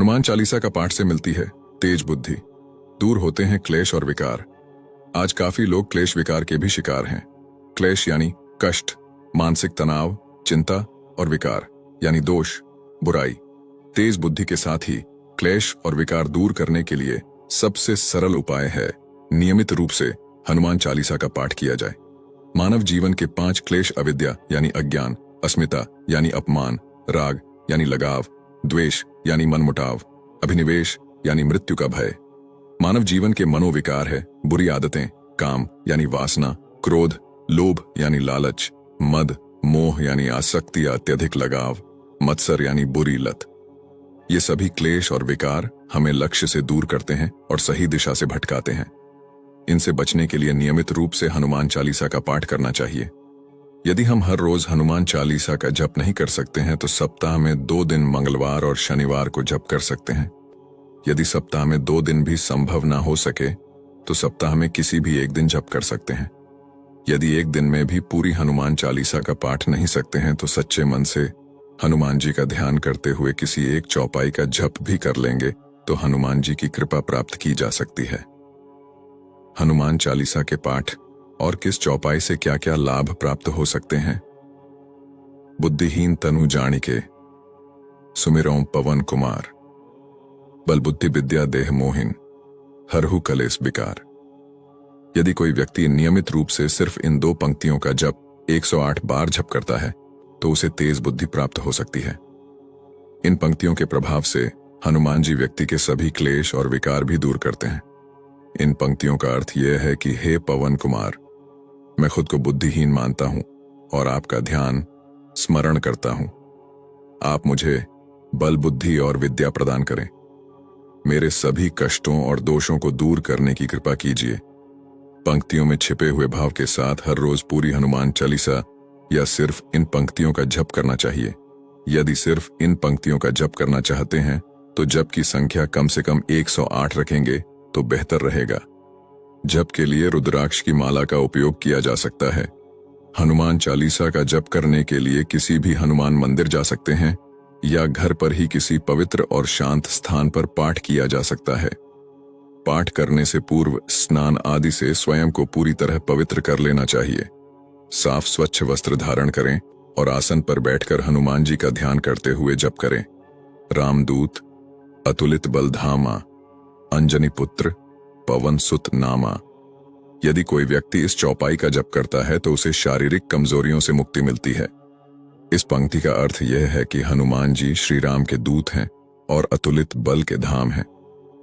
हनुमान चालीसा का पाठ से मिलती है तेज बुद्धि, दूर होते हैं क्लेश और विकार। आज काफी लोग क्लेश विकार के भी शिकार हैं। क्लेश यानी कष्ट, मानसिक तनाव, चिंता, और विकार यानी दोष, बुराई। तेज बुद्धि के साथ ही क्लेश और विकार दूर करने के लिए सबसे सरल उपाय है नियमित रूप से हनुमान चालीसा का पाठ किया जाए। मानव जीवन के 5 क्लेश अविद्या यानी अज्ञान, अस्मिता यानी अपमान, राग यानी लगाव, द्वेष यानी मनमुटाव, अभिनिवेश यानी मृत्यु का भय। मानव जीवन के मनोविकार है बुरी आदतें, काम यानी वासना, क्रोध, लोभ यानी लालच, मद, मोह यानी आसक्ति या अत्यधिक लगाव, मत्सर यानी बुरी लत। ये सभी क्लेश और विकार हमें लक्ष्य से दूर करते हैं और सही दिशा से भटकाते हैं। इनसे बचने के लिए नियमित रूप से हनुमान चालीसा का पाठ करना चाहिए। यदि हम हर रोज हनुमान चालीसा का जप नहीं कर सकते हैं तो सप्ताह में 2 दिन मंगलवार और शनिवार को जप कर सकते हैं। यदि सप्ताह में 2 दिन भी संभव ना हो सके तो सप्ताह में किसी भी एक दिन जप कर सकते हैं। यदि एक दिन में भी पूरी हनुमान चालीसा का पाठ नहीं सकते हैं तो सच्चे मन से हनुमान जी का ध्यान करते हुए किसी एक चौपाई का जप भी कर लेंगे तो हनुमान जी की कृपा प्राप्त की जा सकती है। हनुमान चालीसा के पाठ और किस चौपाई से क्या क्या लाभ प्राप्त हो सकते हैं। बुद्धिहीन तनु जानिके सुमिरौं पवन कुमार, बल बुद्धि विद्या देह मोहिन, हरहु कलेश विकार। यदि कोई व्यक्ति नियमित रूप से सिर्फ इन 2 पंक्तियों का जप 108 बार जप करता है तो उसे तेज बुद्धि प्राप्त हो सकती है। इन पंक्तियों के प्रभाव से हनुमान जी व्यक्ति के सभी क्लेश और विकार भी दूर करते हैं। इन पंक्तियों का अर्थ यह है कि हे पवन कुमार, मैं खुद को बुद्धिहीन मानता हूं और आपका ध्यान स्मरण करता हूं। आप मुझे बल, बुद्धि और विद्या प्रदान करें। मेरे सभी कष्टों और दोषों को दूर करने की कृपा कीजिए। पंक्तियों में छिपे हुए भाव के साथ हर रोज पूरी हनुमान चालीसा या सिर्फ इन पंक्तियों का जप करना चाहिए। यदि सिर्फ इन पंक्तियों का जप करना चाहते हैं तो जप की संख्या कम से कम 108 रखेंगे तो बेहतर रहेगा। जप के लिए रुद्राक्ष की माला का उपयोग किया जा सकता है। हनुमान चालीसा का जप करने के लिए किसी भी हनुमान मंदिर जा सकते हैं या घर पर ही किसी पवित्र और शांत स्थान पर पाठ किया जा सकता है। पाठ करने से पूर्व स्नान आदि से स्वयं को पूरी तरह पवित्र कर लेना चाहिए। साफ स्वच्छ वस्त्र धारण करें और आसन पर बैठकर हनुमान जी का ध्यान करते हुए जप करें। रामदूत, अतुलित बलधामा, अंजनी पुत्र, पवन सुत नामा। यदि कोई व्यक्ति इस चौपाई का जप करता है तो उसे शारीरिक कमजोरियों से मुक्ति मिलती है। इस पंक्ति का अर्थ यह है कि हनुमान जी श्री राम के दूत हैं और अतुलित बल के धाम हैं।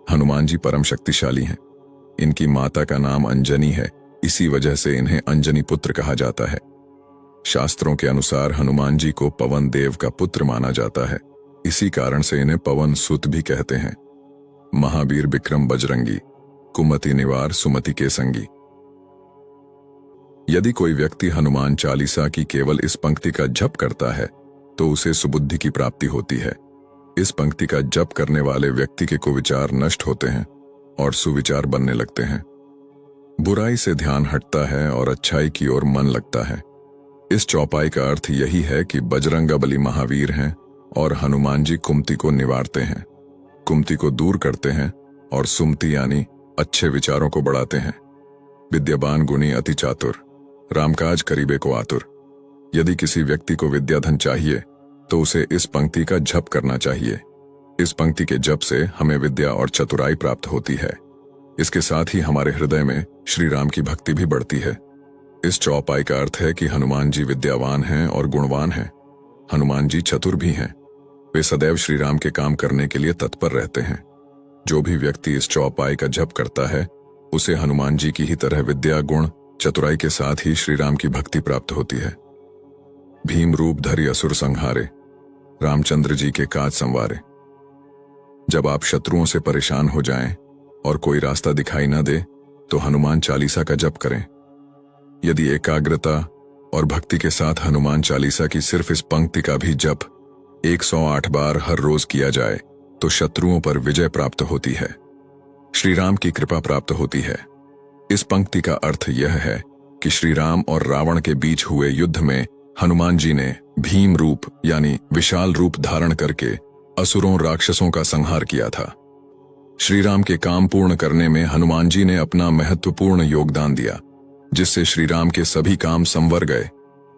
हनुमान जी परम शक्तिशाली हैं। इनकी माता का नाम अंजनी है, इसी वजह से इन्हें अंजनी पुत्र कहा जाता है। शास्त्रों के अनुसार हनुमान जी को पवन देव का पुत्र माना जाता है, इसी कारण से इन्हें पवन सुत भी कहते हैं। महावीर विक्रम बजरंगी, कुमति निवार सुमति के संगी। यदि कोई व्यक्ति हनुमान चालीसा की केवल इस पंक्ति का जप करता है तो उसे सुबुद्धि की प्राप्ति होती है। इस पंक्ति का जप करने वाले व्यक्ति के कुविचार नष्ट होते हैं और सुविचार बनने लगते हैं। बुराई से ध्यान हटता है और अच्छाई की ओर मन लगता है। इस चौपाई का अर्थ यही है कि बजरंगबली महावीर हैं और हनुमान जी कुमति को निवारते हैं, कुमति को दूर करते हैं और सुमति यानी अच्छे विचारों को बढ़ाते हैं। विद्यावान गुणी अति चातुर, रामकाज करीबे को आतुर। यदि किसी व्यक्ति को विद्याधन चाहिए तो उसे इस पंक्ति का जप करना चाहिए। इस पंक्ति के जप से हमें विद्या और चतुराई प्राप्त होती है। इसके साथ ही हमारे हृदय में श्री राम की भक्ति भी बढ़ती है। इस चौपाई का अर्थ है कि हनुमान जी विद्यावान हैं और गुणवान हैं। हनुमान जी चतुर भी हैं। वे सदैव श्री राम के काम करने के लिए तत्पर रहते हैं। जो भी व्यक्ति इस चौपाई का जप करता है उसे हनुमान जी की ही तरह विद्या, गुण, चतुराई के साथ ही श्री राम की भक्ति प्राप्त होती है। भीम रूप धरि असुर संहारे, रामचंद्र जी के काज संवारे। जब आप शत्रुओं से परेशान हो जाएं और कोई रास्ता दिखाई न दे तो हनुमान चालीसा का जप करें। यदि एकाग्रता और भक्ति के साथ हनुमान चालीसा की सिर्फ इस पंक्ति का भी जप 108 बार हर रोज किया जाए तो शत्रुओं पर विजय प्राप्त होती है, श्री राम की कृपा प्राप्त होती है। इस पंक्ति का अर्थ यह है कि श्री राम और रावण के बीच हुए युद्ध में हनुमान जी ने भीम रूप यानी विशाल रूप धारण करके असुरों राक्षसों का संहार किया था। श्री राम के काम पूर्ण करने में हनुमान जी ने अपना महत्वपूर्ण योगदान दिया, जिससे श्री राम के सभी काम संवर गए।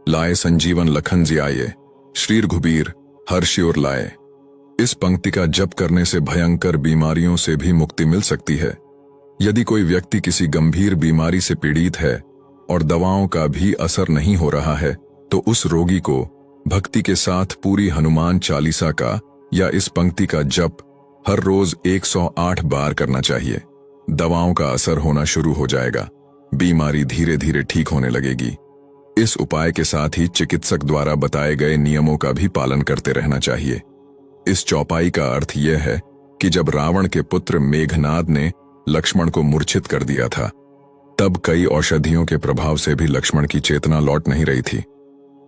लाए संजीवन लखन जियाए, श्री रघुबीर हर्षि उर लाए। इस पंक्ति का जप करने से भयंकर बीमारियों से भी मुक्ति मिल सकती है। यदि कोई व्यक्ति किसी गंभीर बीमारी से पीड़ित है और दवाओं का भी असर नहीं हो रहा है, तो उस रोगी को भक्ति के साथ पूरी हनुमान चालीसा का या इस पंक्ति का जप हर रोज 108 बार करना चाहिए। दवाओं का असर होना शुरू हो जाएगा, बीमारी धीरे धीरे ठीक होने लगेगी। इस उपाय के साथ ही चिकित्सक द्वारा बताए गए नियमों का भी पालन करते रहना चाहिए। इस चौपाई का अर्थ यह है कि जब रावण के पुत्र मेघनाद ने लक्ष्मण को मूर्छित कर दिया था, तब कई औषधियों के प्रभाव से भी लक्ष्मण की चेतना लौट नहीं रही थी।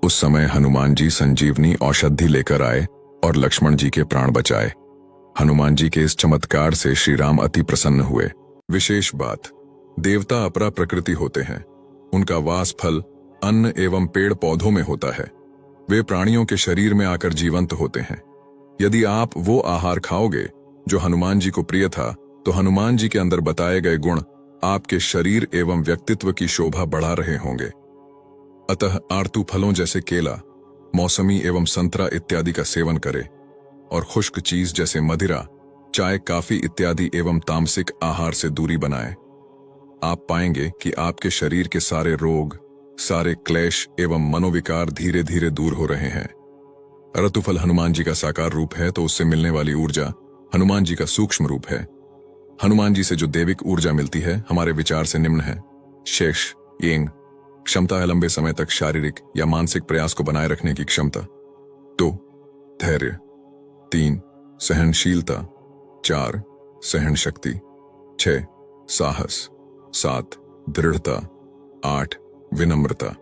उस समय हनुमान जी संजीवनी औषधि लेकर आए और लक्ष्मण जी के प्राण बचाए। हनुमान जी के इस चमत्कार से श्री राम अति प्रसन्न हुए। विशेष बात, देवता अपरा प्रकृति होते हैं। उनका वास फल अन्न एवं पेड़ पौधों में होता है। वे प्राणियों के शरीर में आकर जीवंत होते हैं। यदि आप वो आहार खाओगे जो हनुमान जी को प्रिय था, तो हनुमान जी के अंदर बताए गए गुण आपके शरीर एवं व्यक्तित्व की शोभा बढ़ा रहे होंगे। अतः आड़तू फलों जैसे केला, मौसमी एवं संतरा इत्यादि का सेवन करें और खुश्क चीज जैसे मदिरा, चाय, कॉफी इत्यादि एवं तामसिक आहार से दूरी बनाएं। आप पाएंगे कि आपके शरीर के सारे रोग, सारे क्लेश एवं मनोविकार धीरे धीरे दूर हो रहे हैं। ऋतुफल हनुमान जी का साकार रूप है, तो उससे मिलने वाली ऊर्जा हनुमान जी का सूक्ष्म रूप है। हनुमान जी से जो दैविक ऊर्जा मिलती है हमारे विचार से निम्न है। शेष येंग, क्षमता है लंबे समय तक शारीरिक या मानसिक प्रयास को बनाए रखने की क्षमता। 2 धैर्य, 3 सहनशीलता, 4 सहन शक्ति, 6 साहस, 7 दृढ़ता, 8 विनम्रता।